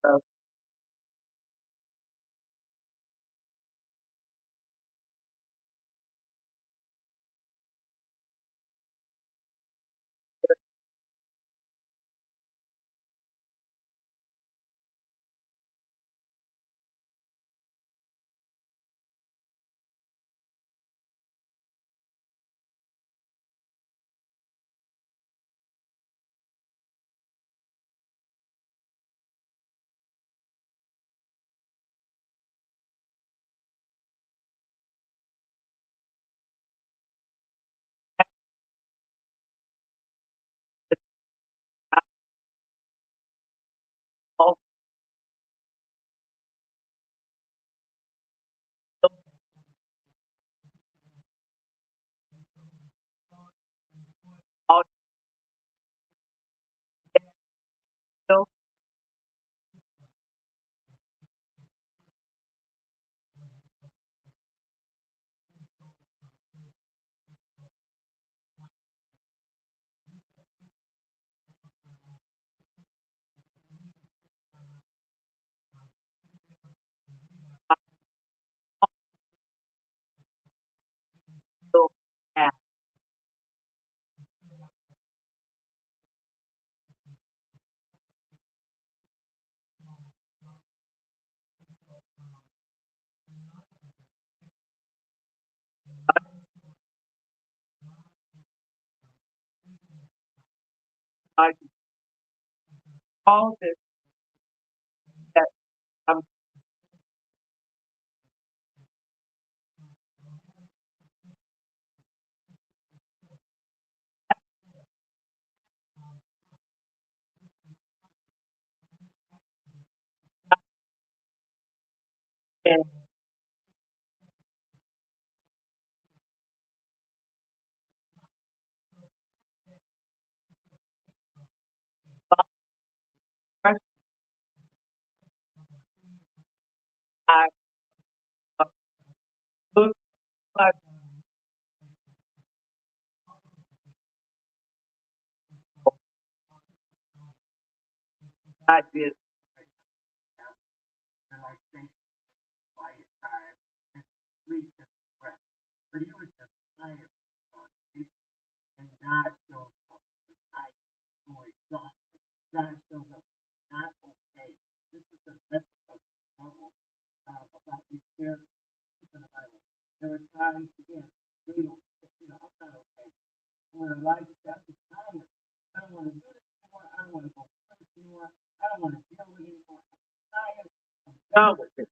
So, also, also, yeah, I all this that I'm in first I look like I did done with it.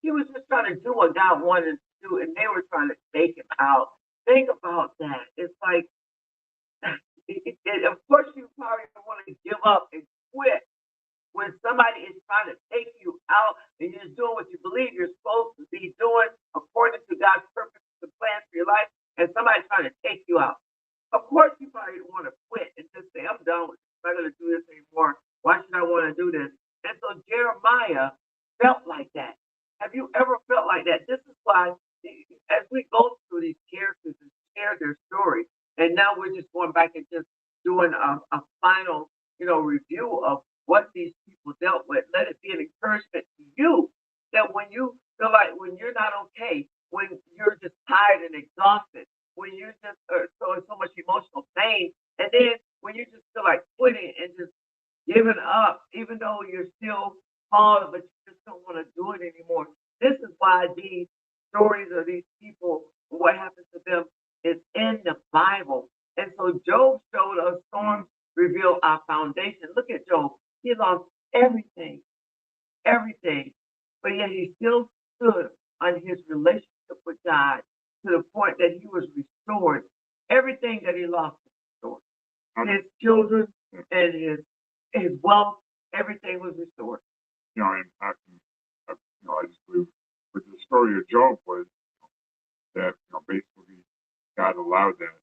he was just trying to do what God wanted him to do, and they were trying to take him out. Think about that. It's like, of course, you probably want to give up and quit when somebody is trying to take you out and you're just doing what you believe you're supposed to be doing according to God's purpose and plan for your life, and somebody's trying to take you out. Of course, you probably want to quit and just say, I'm done with this. I'm not going to do this anymore. Why should I want to do this? And so Jeremiah felt like that. Have you ever felt like that? This is why, as we go through these characters and share their story, and now we're just going back and just doing a final, review of what these people dealt with. Let it be an encouragement to you that when you feel like when you're not okay, when you're just tired and exhausted, when you just are so much emotional pain, and then when you just feel like quitting and just giving up, even though you're still called, but you just don't want to do it anymore. This is why these stories of these people, what happened to them, is in the Bible. And so Job showed us storms reveal our foundation. Look at Job. He lost everything, everything, but yet he still stood on his relationship with God to the point that he was restored. Everything that he lost was restored. His children and his wealth, everything was restored. And I just believe with the story of Job was that basically God allowed that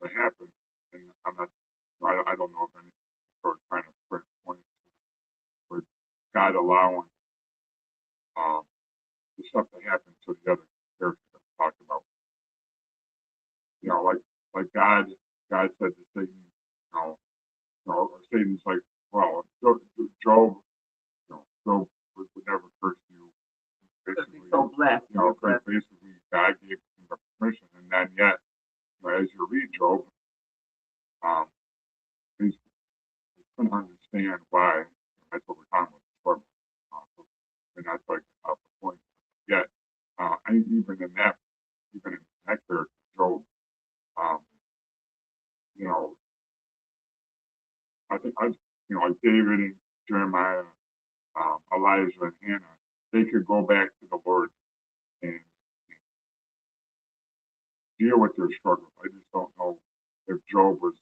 to happen, and I don't know if any sort of trying to print point, but God allowing the stuff that happened to the other characters that we talked about. Like God said to Satan, Satan's like, well, Job, Job would never curse you. Basically, so blessed. Basically, God gave him the permission, and then yet, as you read Job, he couldn't understand why. That's what we're talking about, and that's like the point. Yet, even in that character, Job, like David and Jeremiah, Elijah and Hannah, they could go back to the Lord and deal with their struggles. I just don't know if Job would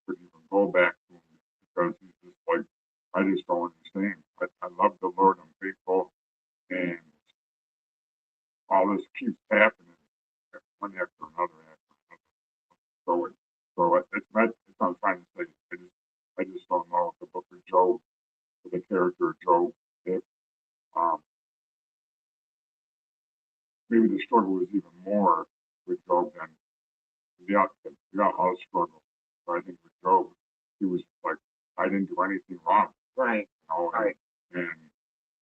even go back to him because he's just like, I just don't understand. I love the Lord, I'm faithful, and all this keeps happening one after another So it's what I'm trying to say. I just don't know if the book of Job, or the character of Job, if maybe the struggle was even more with Job than the all struggle. But I think with Job, he was like, I didn't do anything wrong. Right. Right. And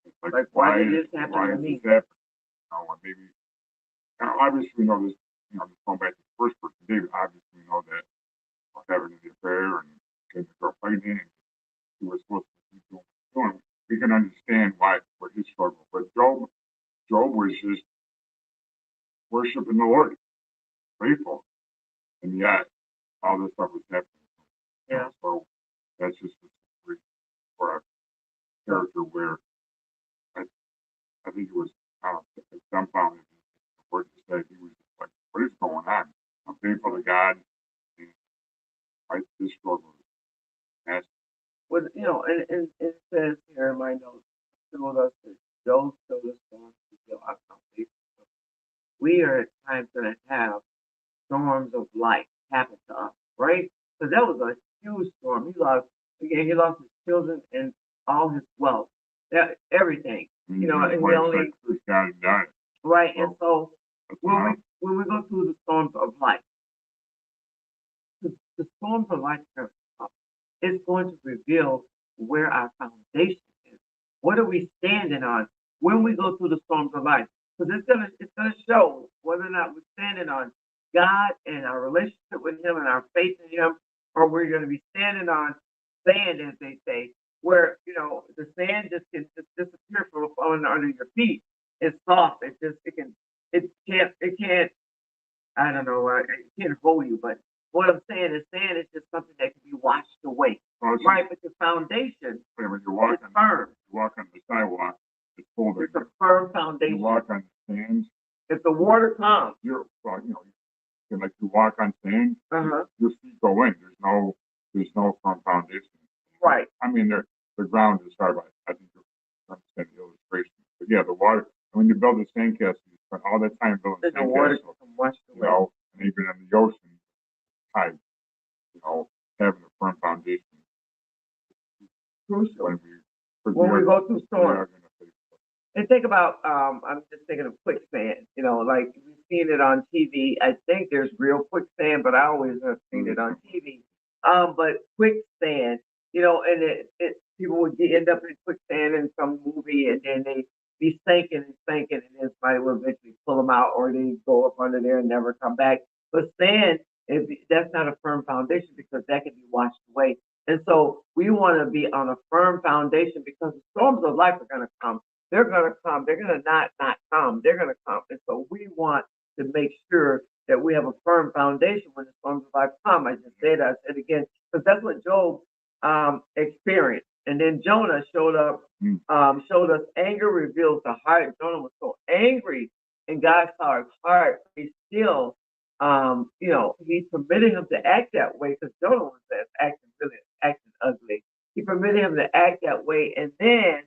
it's like why did this happen to me? And maybe, obviously we know this, just going back to the first person, David, obviously we know that having the affair and getting the girl pregnant, and he was supposed to keep doing. We can understand why for his struggle. But Job was just worshiping the Lord, faithful. And yet all this stuff was happening. Yeah. So that's just a story for a character where I think it was dumbfounded. The word to say, he was just like, what is going on? I'm faithful to God, and this struggle is massive. Well, and it says here in my notes, showed us that Job showed us storms to build our foundation. We are at times going to have storms of life happen to us, right? Because that was a huge storm. He lost his children and all his wealth, everything. And he only right. And so when we go through the storms of life, the storms of life is going to reveal where our foundation is. What are we standing on when we go through the storms of life? Because it's gonna show whether or not we're standing on God and our relationship with Him and our faith in Him, or we're going to be standing on sand, as they say, where the sand just can just disappear from under your feet. It's soft. It can't. I don't know. It can't hold you. But what I'm saying is, sand is just something that can be washed away, right? But the foundation when you walk is firm. You walk on the sidewalk, it's full. It's a firm You foundation. walk on sand. If the water comes, Well, you like you walk on sand. Your feet go in. There's no firm foundation. right. I mean, the ground is hard. I think you understand the illustration. But yeah, the water. When you build a sandcastle, you spend all that time building Then the water sandcastle. can wash You away. know, and even in the ocean, tide. Having a firm foundation Crucial when we when we go through we storms. are going to face. And think about, I'm just thinking of quicksand. Like we've seen it on TV. I think there's real quicksand, but I always have seen it on TV. But quicksand, and it people would end up in quicksand in some movie, and then they be sinking and sinking, and then somebody will eventually pull them out, or they go up under there and never come back. But sand, that's not a firm foundation because that can be washed away. And so we want to be on a firm foundation because the storms of life are going to come. They're going to come. They're going to not come. They're going to come. And so we want to make sure that we have a firm foundation when the storms of life come. I just said that. I said again, because that's what Job experienced. And then Jonah showed up, showed us anger reveals the heart. Jonah was so angry, and God saw his heart. He still, he permitted him to act that way because Jonah was acting ugly. He permitted him to act that way, and then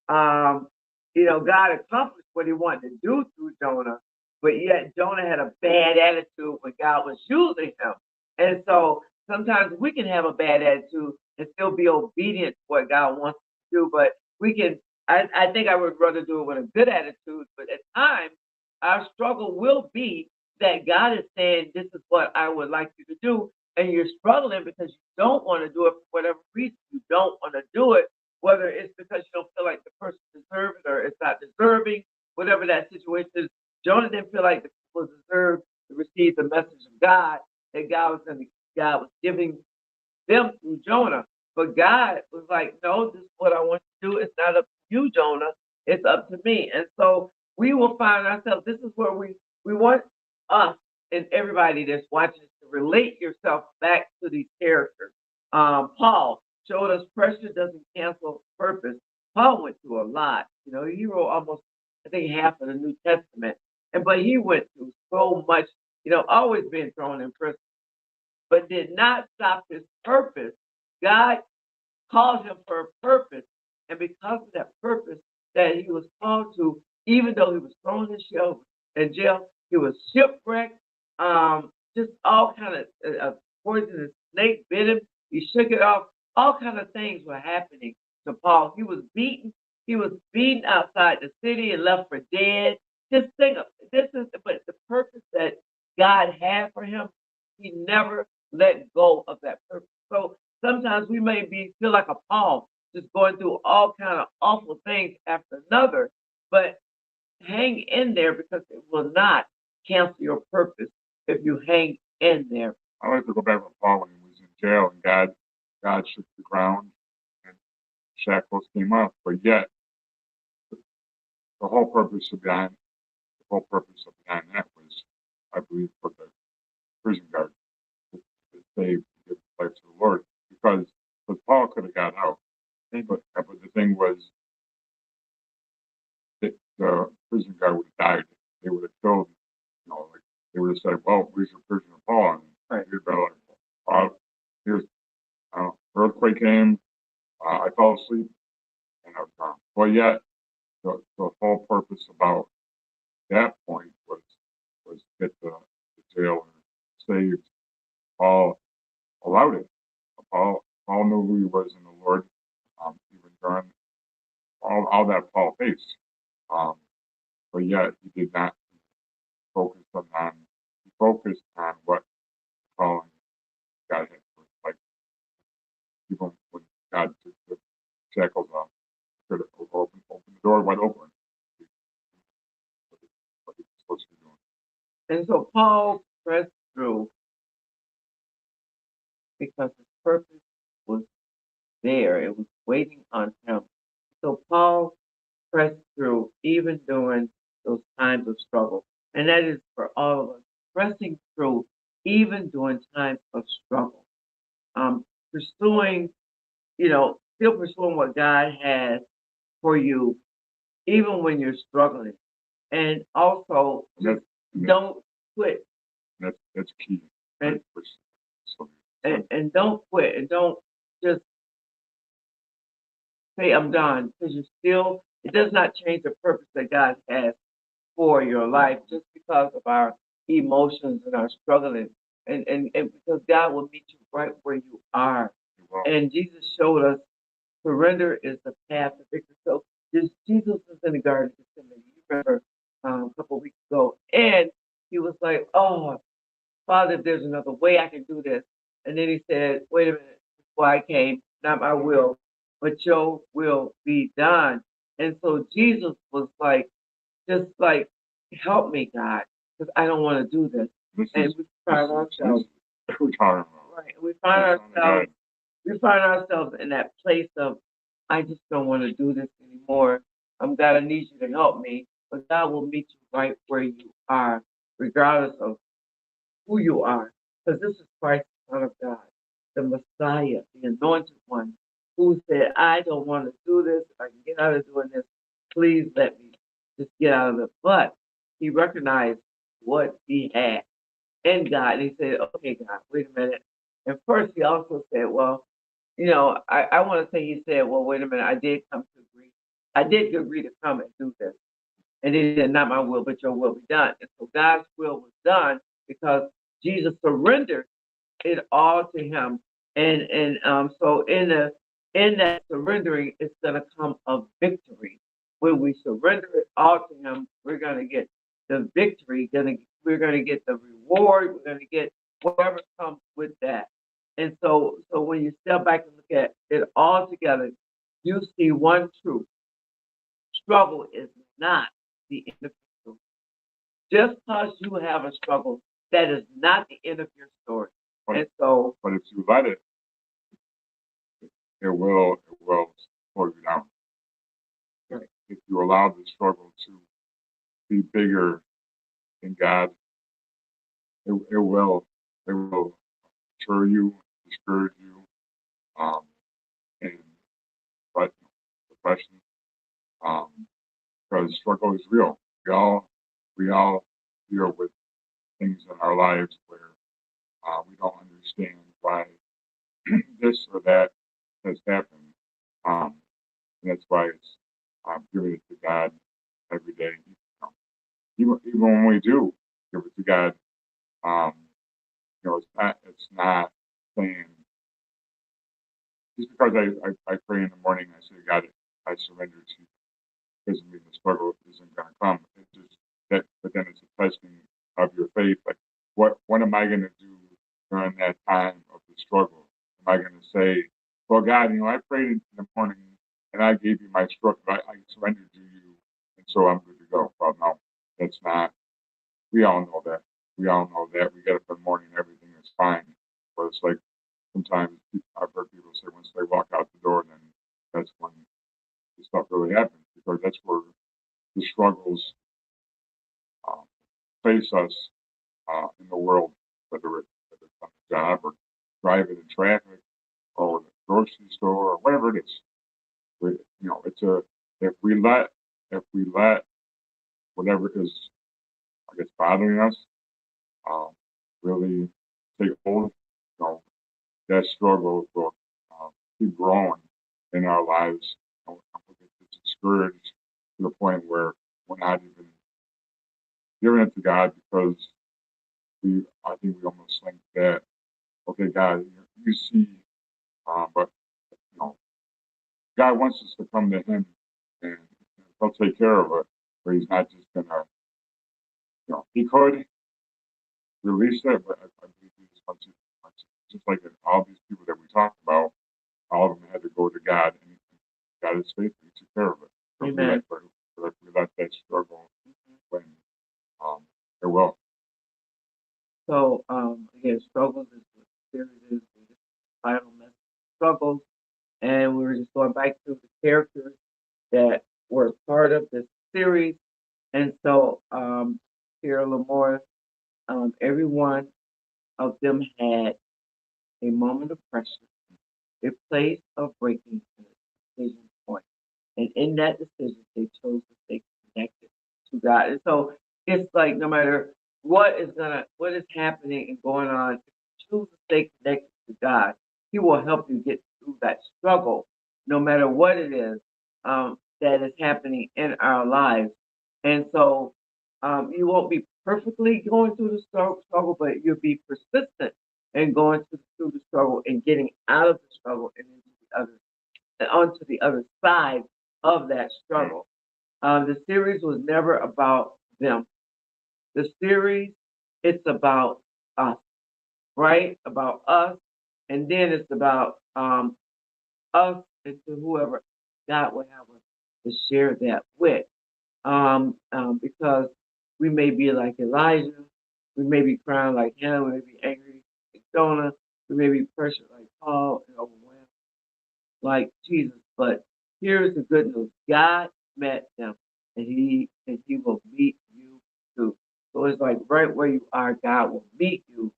God accomplished what he wanted to do through Jonah, but yet Jonah had a bad attitude when God was using him. And so sometimes we can have a bad attitude and still be obedient to what God wants to do, but I think I would rather do it with a good attitude, but at times our struggle will be that God is saying, this is what I would like you to do, and you're struggling because you don't want to do it for whatever reason. You don't want to do it, whether it's because you don't feel like the person deserves it or it's not deserving, whatever that situation is. Jonah didn't feel like the people deserved to receive the message of God that God was giving them through Jonah. But God was like, no, this is what I want you to do. It's not up to you, Jonah. It's up to me. And so we will find ourselves, this is where we want us and everybody that's watching us to relate yourself back to these characters. Paul showed us pressure doesn't cancel purpose. Paul went through a lot. He wrote almost, I think, half of the New Testament. But he went through so much, always being thrown in prison, but did not stop his purpose. God called him for a purpose. And because of that purpose that he was called to, even though he was thrown in jail, he was shipwrecked, just all kind of poisonous snake bit him. He shook it off. All kind of things were happening to Paul. He was beaten. He was beaten outside the city and left for dead. Just think of but the purpose that God had for him, he never let go of that purpose. So sometimes we may feel like a Paul, just going through all kind of awful things after another, but hang in there because it will not cancel your purpose if you hang in there. I like to go back with Paul when he was in jail and God shook the ground and shackles came off, but yet the whole purpose of behind that was, I believe, for the prison guard to save, to give life to the Lord, because Paul could have got out, but the thing was that the prison guard would have died. They would have killed, like they would have said, "Well, where's your prisoner Paul?" And you'd be like, "Here's earthquake came, I fell asleep, and I was gone." But yet, the whole purpose about that point was to get the jailer saved. Paul allowed it. Paul knew who he was in the Lord, even during all that Paul faced. But yet he did not focus on. He focused on what calling God had for his life. Even when God took the shackles off, could have opened the door wide open. What he was supposed to be doing. And so Paul pressed through because his purpose was there. It was waiting on him. So Paul pressed through even during those times of struggle. And that is for all of us, pressing through even during times of struggle. Pursuing, still pursuing what God has for you, even when you're struggling. And also, And that, don't quit. that's key. And, Right? So, and don't quit. And don't just say, I'm done. Because it does not change the purpose that God has for your life just because of our emotions and our struggling. And because God will meet you right where you are. well, And Jesus showed us surrender is the path to victory. So Jesus was in the Garden of Gethsemane. You remember a couple of weeks ago. And he was like, oh, Father, if there's another way I can do this. And then he said, wait a minute, before I came, not my will, but your will be done. And so Jesus was like, just like, help me, God, because I don't want to do this. And we find ourselves, we're talking about. right? We find ourselves in that place of, I just don't want to do this anymore. God, I need you to help me. But God will meet you right where you are, regardless of who you are. Because this is Christ, the Son of God, the Messiah, the anointed one, who said, I don't want to do this. If I can get out of doing this, please let me just get out of it. But he recognized what he had in God. And he said, okay, God, wait a minute. And first he also said, well, I want to say he said, well, wait a minute, I did come to agree. I did agree to come and do this. And he said, not my will, but your will be done. And so God's will was done because Jesus surrendered it all to him. And so in that surrendering, it's gonna come a victory. When we surrender it all to him, we're gonna get the victory, we're gonna get the reward, we're gonna get whatever comes with that. And so when you step back and look at it all together, you see one truth. Struggle is not the end of your story. Just because you have a struggle, that is not the end of your story. And so, but if you let it, it will slow you down. right. If you allow the struggle to be bigger than God, it will deter you, discourage you, um, and but depression, because struggle is real. We all deal with things in our lives where we don't understand why this or that has happened. And that's why it's giving it to God every day. Even when we do give it to God, um, it's not saying just because I pray in the morning, I say, God, I surrender to you. Doesn't mean the struggle isn't going to come. It's just that, but then it's a testing of your faith. Like, what am I going to do during that time of the struggle? Am I going to say, well, God, I prayed in the morning and I gave you my struggle. I surrendered to you, and so I'm good to go. Well, no, that's not. We all know that. We all know that. We get up in the morning, everything is fine. But it's like sometimes I've heard people say once they walk out the door, then that's when the stuff really happens, because that's where the struggles um, face us in the world, whether it's on the job or driving in traffic or the grocery store or whatever it is. It's if we let whatever is, I guess, bothering us um, really take hold, that struggle will keep growing in our lives. We'll get discouraged to the point where we're not even giving it to God, because I think we almost think that, okay, God, you see, but God wants us to come to Him and He'll take care of it. But He's not just gonna, He could release it, but I believe He just like all these people that we talked about, all of them had to go to God, and God is faithful. He took care of it. Amen. But if we let that struggle when it will. So again, struggles is what the series is. The final message, struggles, and we were just going back through the characters that were part of this series. And so here, Lamore, every one of them had a moment of pressure, a place of breaking, and a decision point. And in that decision, they chose to God. And so it's like no matter what is happening and going on, if you choose to stay connected to God, He will help you get through that struggle, no matter what it is that is happening in our lives. And so you won't be perfectly going through the struggle, but you'll be persistent in going through the struggle and getting out of the struggle and into the other onto the other side of that struggle. The series was never about them. The series, it's about us, right? About us, and then it's about us and to whoever God would have us to share that with. Because we may be like Elijah, we may be crying like Hannah, we may be angry like Jonah, we may be pressured like Paul and overwhelmed like Jesus. But here's the good news: God met them, and He will meet you too. So it's like right where you are, God will meet you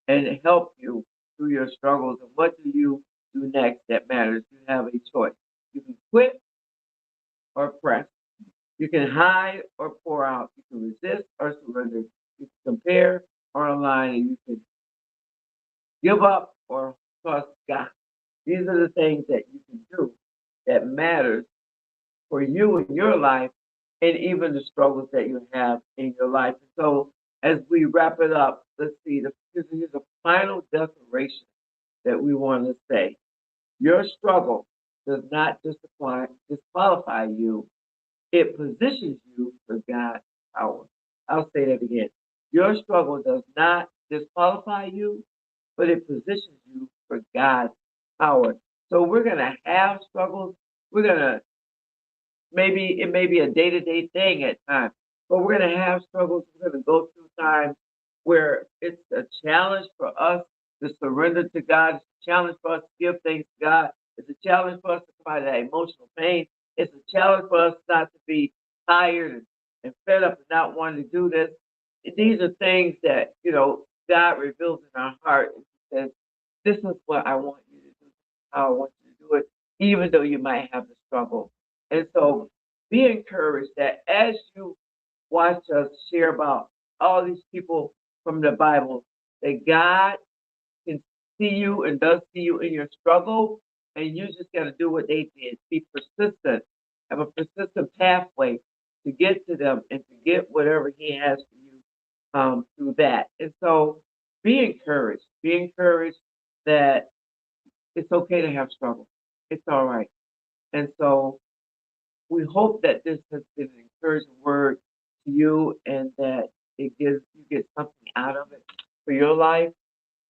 and help you through your struggles. And what do you do next that matters? You have a choice. You can quit or press. You can hide or pour out. You can resist or surrender. You can compare or align, and you can give up or trust God. These are the things that you can do that matters for you in your life and even the struggles that you have in your life. And so as we wrap it up, let's see, here's a final declaration that we want to say. Your struggle does not disqualify you. It positions you for God's power. I'll say that again. Your struggle does not disqualify you, but it positions you for God's power. So we're going to have struggles. We're going to maybe it may be a day to day thing at times, but we're going to have struggles. We're going to go through times where it's a challenge for us to surrender to God. It's a challenge for us to give things to God. It's a challenge for us to come out of that emotional pain. It's a challenge for us not to be tired and fed up and not wanting to do this. These are things that, God reveals in our heart and says, this is what I want you to do, how I want you to do it, even though you might have the struggle. And so be encouraged that as you watch us share about all these people from the Bible, that God can see you and does see you in your struggle, and you just got to do what they did. Be persistent, have a persistent pathway to get to them and to get whatever He has for you through that. And so be encouraged. Be encouraged that it's okay to have struggle. It's all right. And so we hope that this has been an encouraging word to you and that it gives you get something out of it for your life.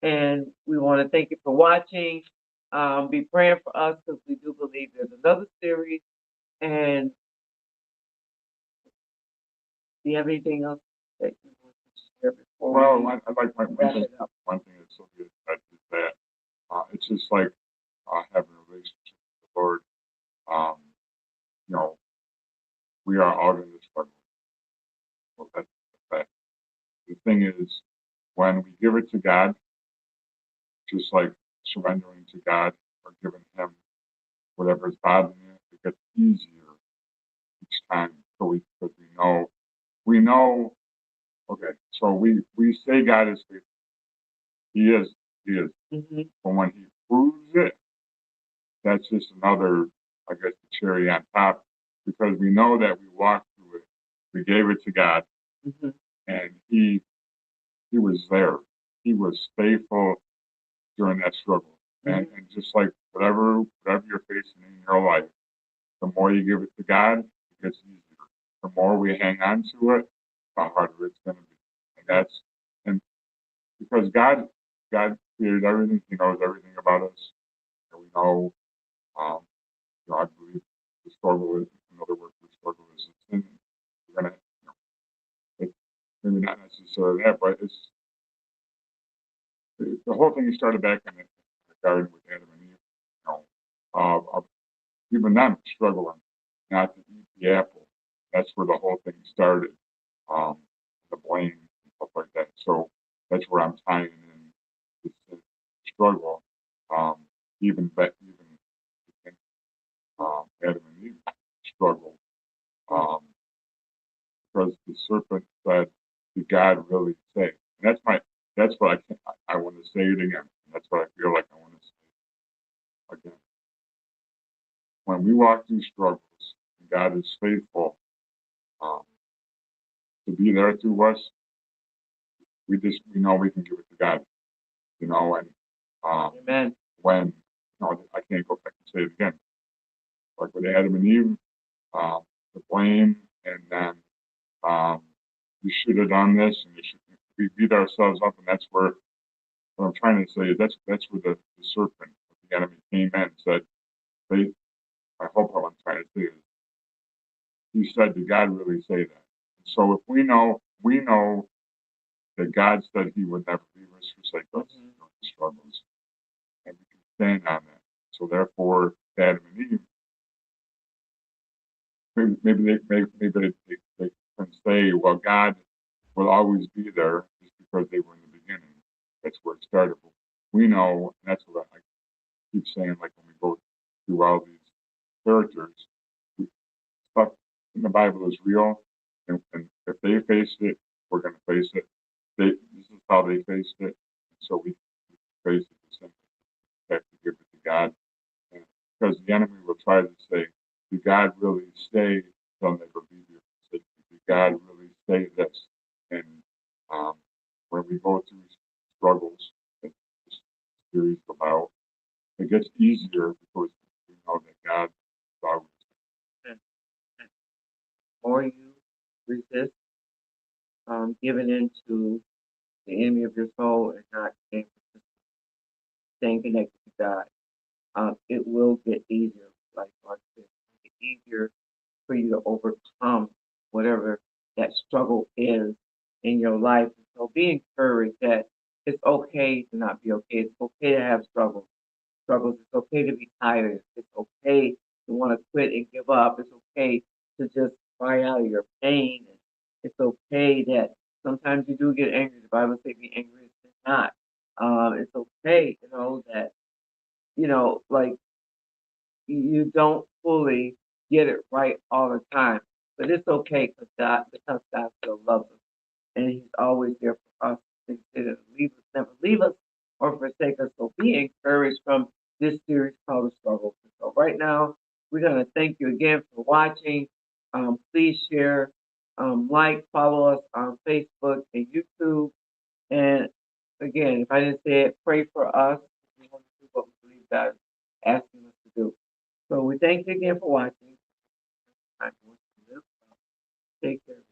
And we want to thank you for watching. Be praying for us because we do believe there's another series. And do you have anything else that you want to share before Well, we I like my wrap it up? one thing that Sylvia said is that it's just like having a relationship with the Lord. Um, you know, we are all going to struggle. Well, that's the fact. The thing is, when we give it to God, just like surrendering to God or giving Him whatever is bothering you, it gets easier each time. Because we know. Okay, so we say God is faithful. He is. Mm-hmm. But when He proves it, that's just another, I guess, the cherry on top, because we know that we walked through it. We gave it to God, Mm-hmm. and He was there. He was faithful during that struggle. Mm-hmm. And just like whatever you're facing in your life, the more you give it to God, it gets easier. The more we hang on to it, the harder it's going to be. And because God created everything, He knows everything about us, and we know. Um, I believe the struggle is another word for struggle is sin. We're gonna, it, maybe not necessarily that, but the whole thing started back in the garden with Adam and Eve. Even them struggling not to eat the apple. That's where the whole thing started. Um, the blame and stuff like that. So that's where I'm tying in this struggle. Um, even Adam and Eve struggled. Um, because the serpent said, "Did God really say?" And that's what I want to say it again. That's what I feel like I want to say again. When we walk through struggles, God is faithful um, to be there through us. We know we can give it to God, and Amen. when I can't go back and say it again, like with Adam and Eve, the blame, and then you should have done this, and we beat ourselves up, and that's where what I'm trying to say is that's where the serpent, the enemy, came in and said, they, I hope what I'm trying to say is, he said, did God really say that? So if we know that God said he would never leave us, forsake us during the struggles, and we can stand on that. So therefore, Adam and Eve, maybe they can say, well, God will always be there just because they were in the beginning. That's where it started. But we know, and that's what I keep saying, like when we go through all these characters, stuff in the Bible is real, and if they faced it, we're going to face it. This is how they faced it, and so we face it the same. We have to give it to God, and because the enemy will try to say, "Did God really say they'll never leave you?" Did God really say this? And when we go through struggles, that this series about, it gets easier because we know that God is always Or you resist giving into the enemy of your soul and not staying connected to God. It will get easier, like Mark said, it'll get easier for you to overcome whatever that struggle is in your life. So be encouraged that it's okay to not be okay. It's okay to have struggles. It's okay to be tired. It's okay to want to quit and give up. It's okay to just cry out of your pain. It's okay that sometimes you do get angry. The Bible says be angry and sin not. It's okay to know that, like you don't fully get it right all the time. But it's okay because God still loves us. And He's always there for us. He said, never leave us or forsake us. So be encouraged from this series called The Struggle. So right now, we're going to thank you again for watching. Please share, like, follow us on Facebook and YouTube. And again, if I didn't say it, pray for us. We want to do what we believe God is asking us to do. So we thank you again for watching. Take care.